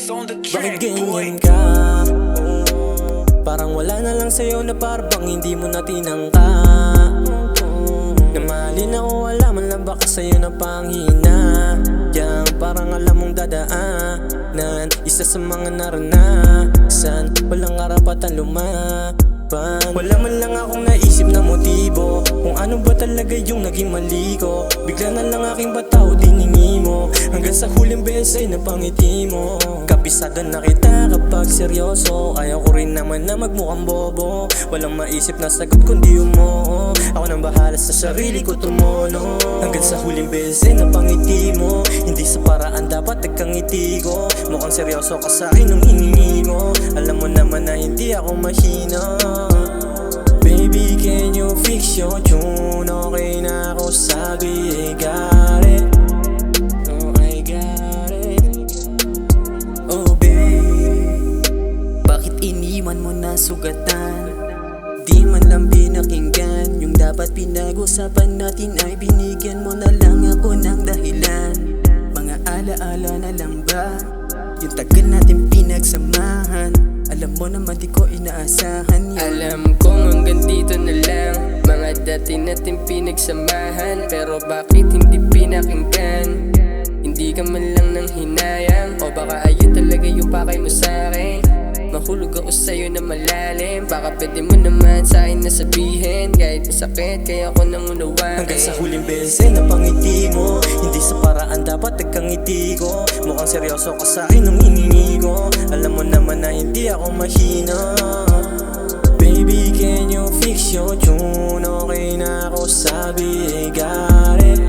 Bakit ganyan ka? Parang wala na lang sa'yo na parang hindi mo na tinangka. Na mahalin ako, wala man lang baka sa'yo na panghina. Yang parang alam mong dadaanan, isa sa mga naranasan, walang karapatan lumaban. Wala man lang akong naisip na motibo kung ano ba talaga yung naging mali ko. Bigla na lang aking bataw tiningi mo, hanggang sa huling beses ay napangiti mo. Kabisado na kita kapag seryoso, ayaw ko rin naman na magmukhang bobo. Walang maisip na sagot kundi umoo, ako nang bahala sa sarili ko tumulo. Hanggang sa huling beses ay napangiti mo, hindi sa paraan dapat nagkangiti ko. Mukhang seryoso ka sa akin nung hiningi mo, alam mo naman na hindi ako mahina. Baby, can you fix your tune? Okay na ako, sabi, I got it. Oh, I got it. Oh, babe, Bakit iniwan mo na sugatan? Di man lang pinakinggan. Yung dapat pinag-usapan natin ay binigyan mo na lang ako ng dahilan. Mga alaala na lang ba? Yung tagal natin pinagsamahan, alam mo naman di ko inaasahan yun. Alam kong hanggang dito na lang, mga dati natin pinagsamahan, pero bakit hindi pinakinggan? Hindi ka man lang nang hinayang, o baka ayun talaga yung pakay mo sa'kin. Mahulog ako sa'yo na malalim, baka pwede mo naman sa'kin na sabihin, kahit masakit kaya ako nang unawain. hanggang sa huling beses ay napangiti mo, hindi sa paraan dapat nagkangiti ko. Mukhang seryoso ka sa akin nung hiningi ko, alam mo naman na hindi ako mahina. Baby, can you fix your tune? Okay na ako, sabi, I got it.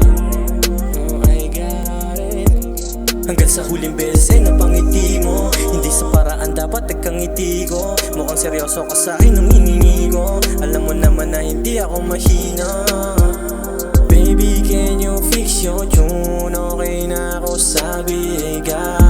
Oh, I got it. Hanggang sa huling beses ay napangiti mo, hindi sa paraan dapat nagkangiti ko. Mukhang seryoso ka sa akin nung hiningi ko, alam mo naman na hindi ako mahina. Baby, can you fix your tune? Okay na ako, sabi, I got it.